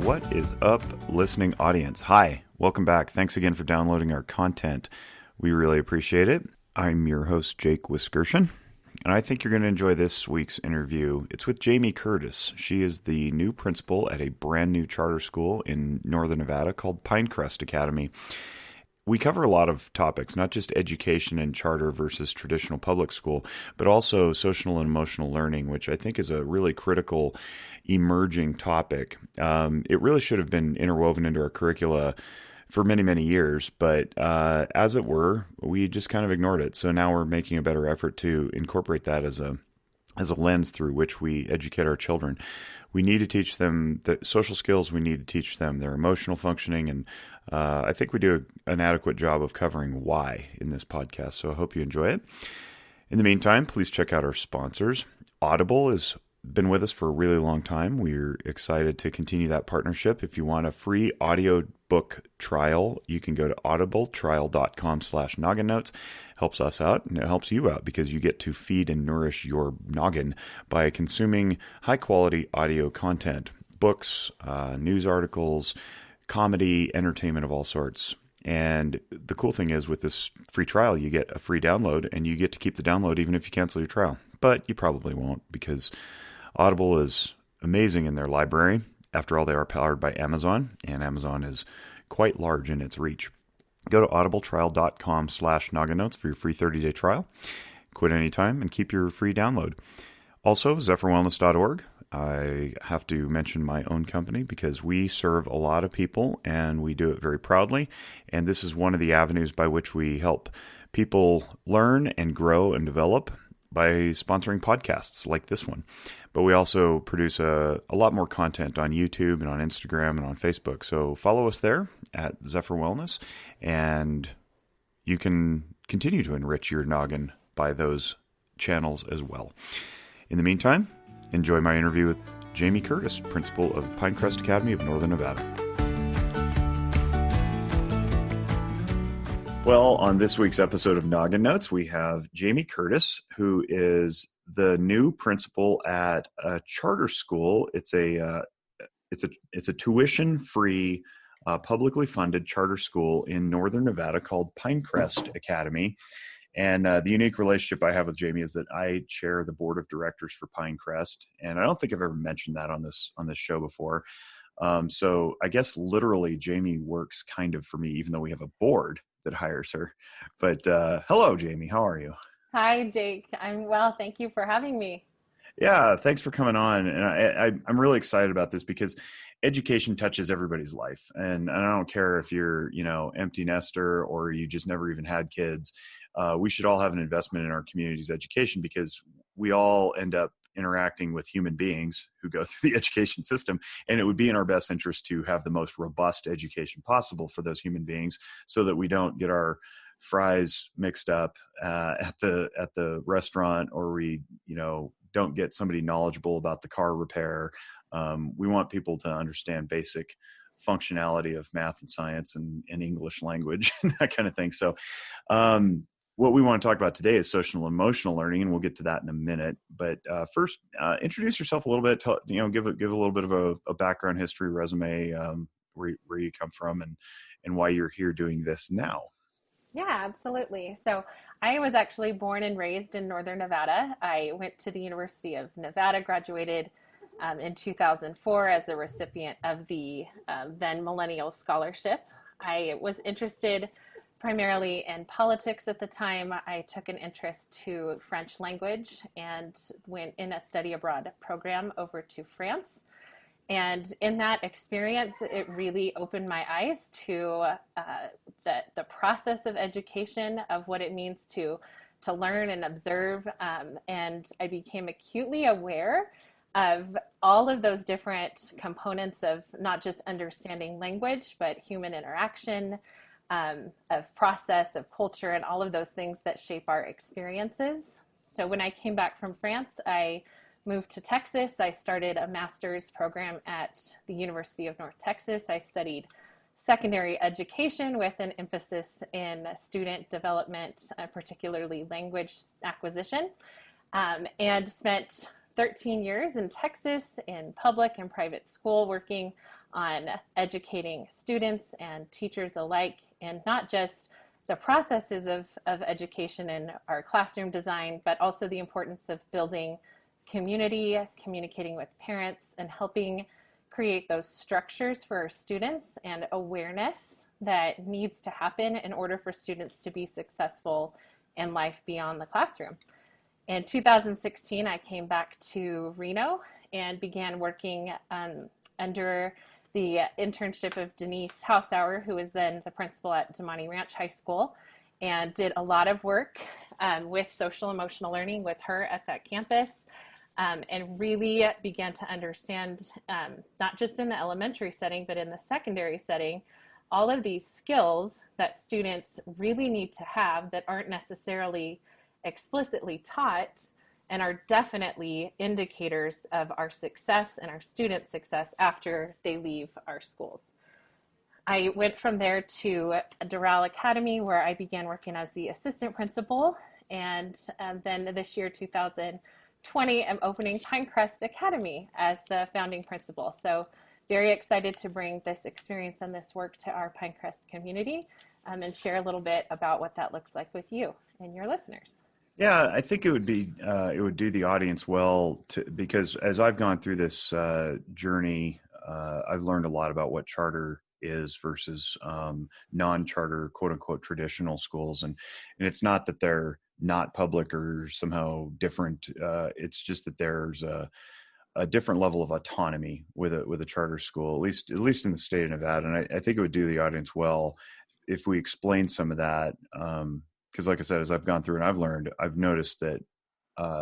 What is up, listening audience? Hi, welcome back. Thanks again for downloading our content. We really appreciate it. I'm your host, Jake Wiskerson, and I think you're going to enjoy this week's interview. It's with Jami Curtis. She is the new principal at a brand new charter school in Northern Nevada called Pine Crest Academy. We cover a lot of topics, not just education and charter versus traditional public school, but also social and emotional learning, which I think is a really critical emerging topic. It really should have been interwoven into our curricula for many, many years, but as it were, we just kind of ignored it. So now we're making a better effort to incorporate that as a lens through which we educate our children. We need to teach them the social skills. We need to teach them their emotional functioning. And I think we do an adequate job of covering why in this podcast. So I hope you enjoy it. In the meantime, please check out our sponsors. Audible has been with us for a really long time. We're excited to continue that partnership. If you want a free audio book trial, you can go to audibletrial.com/noggin notes. Helps us out, and it helps you out because you get to feed and nourish your noggin by consuming high-quality audio content, books, news articles, comedy, entertainment of all sorts. And the cool thing is with this free trial, you get a free download, and you get to keep the download even if you cancel your trial. But you probably won't because Audible is amazing in their library. After all, they are powered by Amazon, and Amazon is quite large in its reach. Go to audibletrial.com/noggin notes for your free 30-day trial. Quit anytime and keep your free download. Also, zephyrwellness.org. I have to mention my own company because we serve a lot of people and we do it very proudly. And this is one of the avenues by which we help people learn and grow and develop by sponsoring podcasts like this one. But we also produce a lot more content on YouTube and on Instagram and on Facebook. So follow us there at Zephyr Wellness, and you can continue to enrich your noggin by those channels as well. In the meantime, enjoy my interview with Jami Curtis, principal of Pinecrest Academy of Northern Nevada. Well, on this week's episode of Noggin Notes, we have Jami Curtis, who is the new principal at a charter school. It's a tuition-free, publicly funded charter school in Northern Nevada called Pinecrest Academy. And the unique relationship I have with Jami is that I chair the board of directors for Pinecrest, and I don't think I've ever mentioned that on this show before. So I guess literally Jami works kind of for me, even though we have a board that hires her. But hello, Jami. How are you? Hi, Jake. I'm well. Thank you for having me. Yeah, thanks for coming on. And I'm really excited about this because education touches everybody's life. And I don't care if you're, empty nester or you just never even had kids. We should all have an investment in our community's education because we all end up interacting with human beings who go through the education system. And it would be in our best interest to have the most robust education possible for those human beings so that we don't get our fries mixed up at the restaurant, or we, don't get somebody knowledgeable about the car repair. We want people to understand basic functionality of math and science and English language and that kind of thing. So what we want to talk about today is social and emotional learning, and we'll get to that in a minute. But first, introduce yourself a little bit. Give a little bit of a background history, resume, where you come from, and why you're here doing this now. Yeah, absolutely. So I was actually born and raised in Northern Nevada. I went to the University of Nevada, graduated in 2004 as a recipient of the then Millennial Scholarship. I was interested primarily in politics at the time. I took an interest to French language and went in a study abroad program over to France. And in that experience, it really opened my eyes to the process of education, of what it means to learn and observe. And I became acutely aware of all of those different components of not just understanding language, but human interaction, of process, of culture, and all of those things that shape our experiences. So when I came back from France, I moved to Texas. I started a master's program at the University of North Texas. I studied secondary education with an emphasis in student development, particularly language acquisition, and spent 13 years in Texas in public and private school working on educating students and teachers alike, and not just the processes of education in our classroom design, but also the importance of building community, communicating with parents, and helping create those structures for our students and awareness that needs to happen in order for students to be successful in life beyond the classroom. In 2016, I came back to Reno and began working under the internship of Denise Hausauer, who was then the principal at Damani Ranch High School, and did a lot of work with social emotional learning with her at that campus, and really began to understand, not just in the elementary setting, but in the secondary setting, all of these skills that students really need to have that aren't necessarily explicitly taught, and are definitely indicators of our success and our students' success after they leave our schools. I went from there to Doral Academy, where I began working as the assistant principal, and then this year, 2020, I'm opening Pinecrest Academy as the founding principal. So very excited to bring this experience and this work to our Pinecrest community, and share a little bit about what that looks like with you and your listeners. Yeah, I think it would do the audience well because as I've gone through this journey, I've learned a lot about what charter is versus non-charter, quote unquote, traditional schools. And it's not that they're not public or somehow different. It's just that there's a different level of autonomy with a charter school, at least in the state of Nevada. And I think it would do the audience well if we explain some of that. Because like I said, as I've gone through and I've noticed that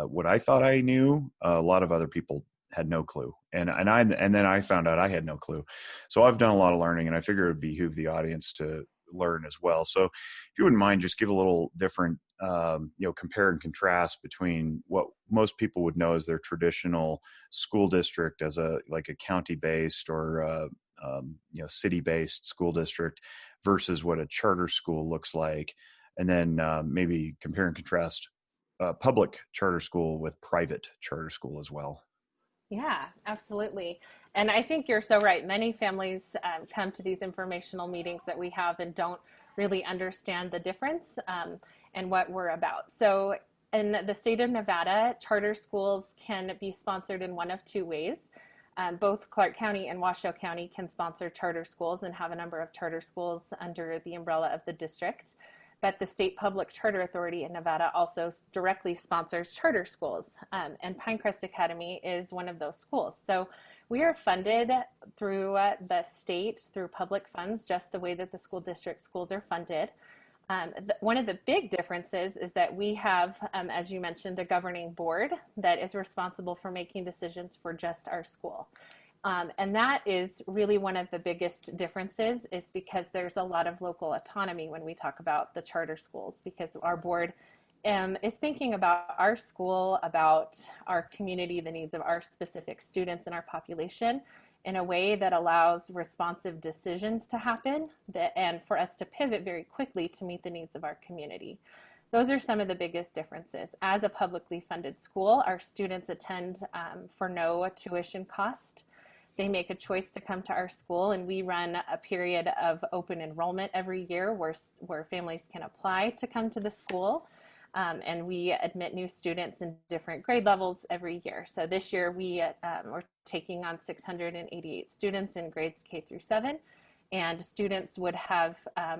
what I thought I knew, a lot of other people had no clue. And then I found out I had no clue. So I've done a lot of learning, and I figure it would behoove the audience to learn as well. So if you wouldn't mind, just give a little different, compare and contrast between what most people would know as their traditional school district as a county-based or city-based school district versus what a charter school looks like. And then maybe compare and contrast public charter school with private charter school as well. Yeah, absolutely. And I think you're so right. Many families come to these informational meetings that we have and don't really understand the difference and what we're about. So in the state of Nevada, charter schools can be sponsored in one of two ways. Both Clark County and Washoe County can sponsor charter schools and have a number of charter schools under the umbrella of the district. But the State Public Charter Authority in Nevada also directly sponsors charter schools, and Pinecrest Academy is one of those schools. So we are funded through the state, through public funds, just the way that the school district schools are funded. One of the big differences is that we have, as you mentioned, a governing board that is responsible for making decisions for just our school. And that is really one of the biggest differences, is because there's a lot of local autonomy when we talk about the charter schools, because our board is thinking about our school, about our community, the needs of our specific students and our population in a way that allows responsive decisions to happen and for us to pivot very quickly to meet the needs of our community. Those are some of the biggest differences. As a publicly funded school, our students attend for no tuition cost. They make a choice to come to our school, and we run a period of open enrollment every year where families can apply to come to the school. And we admit new students in different grade levels every year. So this year we're taking on 688 students in grades K through 7. And students would have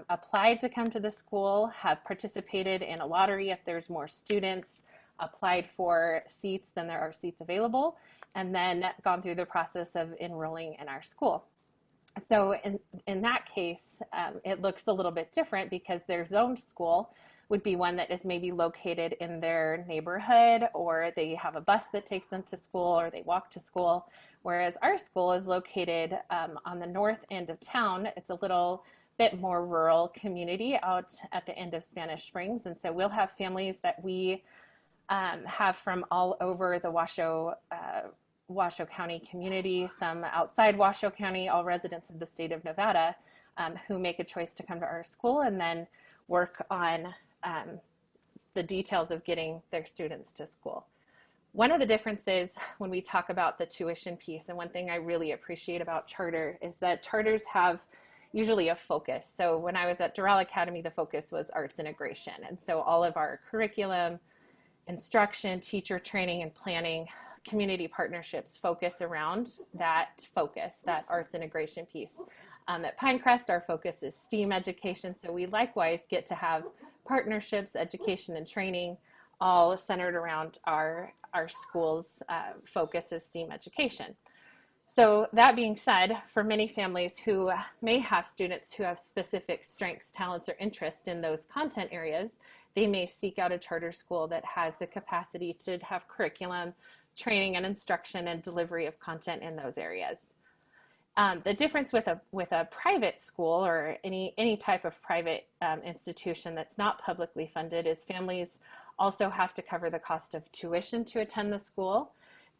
applied to come to the school, have participated in a lottery if there's more students, applied for seats than there are seats available, and then gone through the process of enrolling in our school. So in that case, it looks a little bit different because their zoned school would be one that is maybe located in their neighborhood, or they have a bus that takes them to school, or they walk to school. Whereas our school is located on the north end of town. It's a little bit more rural community out at the end of Spanish Springs. And so we'll have families that we have from all over the Washoe County community, some outside Washoe County, all residents of the state of Nevada, who make a choice to come to our school and then work on the details of getting their students to school. One of the differences when we talk about the tuition piece, and one thing I really appreciate about charter is that charters have usually a focus. So when I was at Doral Academy, the focus was arts integration. And so all of our curriculum, instruction, teacher training, and planning, community partnerships focus around that focus, that arts integration piece. At Pinecrest, our focus is STEAM education. So we likewise get to have partnerships, education, and training all centered around our school's focus of STEAM education. So that being said, for many families who may have students who have specific strengths, talents, or interests in those content areas, they may seek out a charter school that has the capacity to have curriculum, training, and instruction and delivery of content in those areas. The difference with a private school or any type of private institution that's not publicly funded is families also have to cover the cost of tuition to attend the school.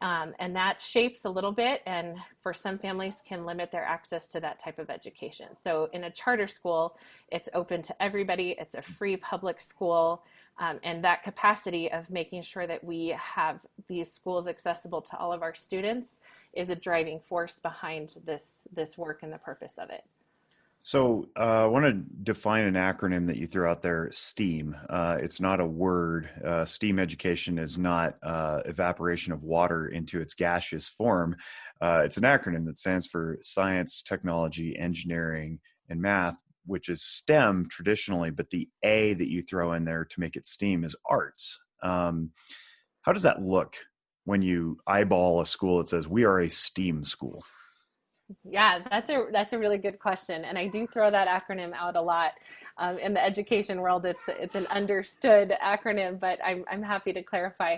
And that shapes a little bit, and for some families can limit their access to that type of education. So in a charter school, it's open to everybody. It's a free public school. And that capacity of making sure that we have these schools accessible to all of our students is a driving force behind this work and the purpose of it. So I want to define an acronym that you threw out there, STEAM. It's not a word. STEAM education is not evaporation of water into its gaseous form. It's an acronym that stands for science, technology, engineering, and math, which is STEM traditionally, but the A that you throw in there to make it STEAM is arts. How does that look when you eyeball a school that says we are a STEAM school? Yeah, that's a really good question, and I do throw that acronym out a lot. In the education world, it's an understood acronym, but I'm happy to clarify.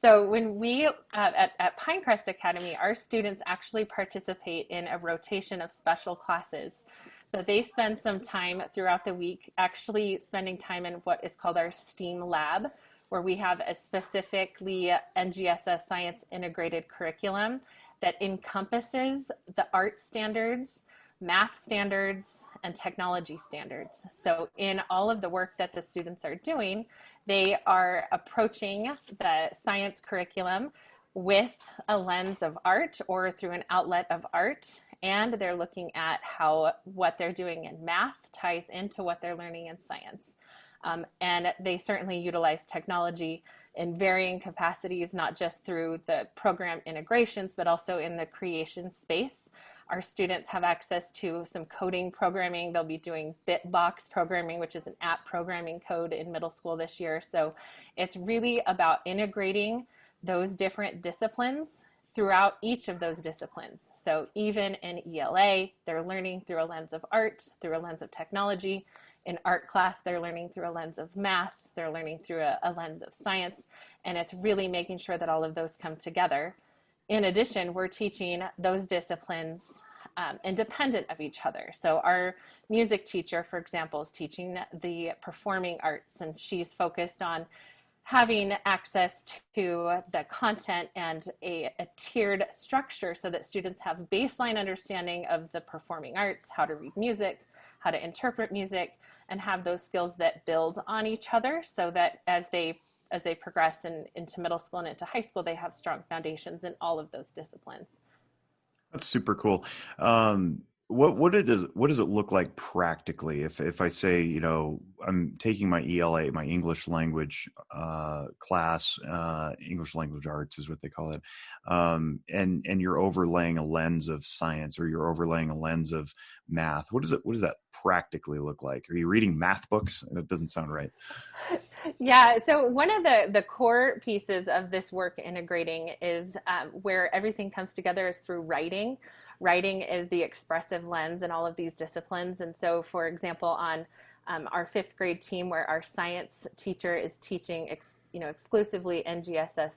So when we at Pine Crest Academy, our students actually participate in a rotation of special classes. So they spend some time throughout the week actually spending time in what is called our STEAM lab, where we have a specifically NGSS science integrated curriculum that encompasses the art standards, math standards, and technology standards. So in all of the work that the students are doing, they are approaching the science curriculum with a lens of art or through an outlet of art, and they're looking at how what they're doing in math ties into what they're learning in science. And they certainly utilize technology in varying capacities, not just through the program integrations, but also in the creation space. Our students have access to some coding programming. They'll be doing Bitbox programming, which is an app programming code in middle school this year. So it's really about integrating those different disciplines throughout each of those disciplines. So even in ELA, they're learning through a lens of art, through a lens of technology. In art class, they're learning through a lens of math, they're learning through a lens of science, and it's really making sure that all of those come together. In addition, we're teaching those disciplines independent of each other. So our music teacher, for example, is teaching the performing arts, and she's focused on having access to the content and a tiered structure so that students have baseline understanding of the performing arts, how to read music, how to interpret music, and have those skills that build on each other so that as they progress into middle school and into high school, they have strong foundations in all of those disciplines. That's super cool. What does it look like practically? If I say, I'm taking my ELA, my English language class, English language arts is what they call it, and you're overlaying a lens of science or you're overlaying a lens of math. What does that practically look like? Are you reading math books? That doesn't sound right. Yeah, so one of the core pieces of this work integrating is where everything comes together is through writing. Writing is the expressive lens in all of these disciplines. And so, for example, on our fifth grade team where our science teacher is teaching exclusively NGSS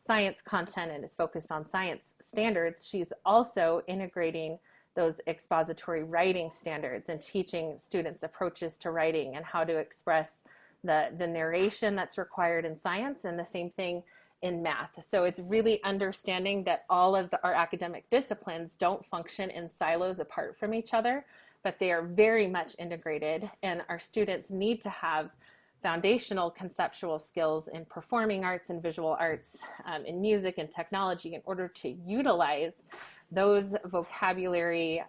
science content and is focused on science standards, she's also integrating those expository writing standards and teaching students approaches to writing and how to express the narration that's required in science, and the same thing in math. So it's really understanding that all of our academic disciplines don't function in silos apart from each other, but they are very much integrated, and our students need to have foundational conceptual skills in performing arts and visual arts, in music and technology, in order to utilize those vocabulary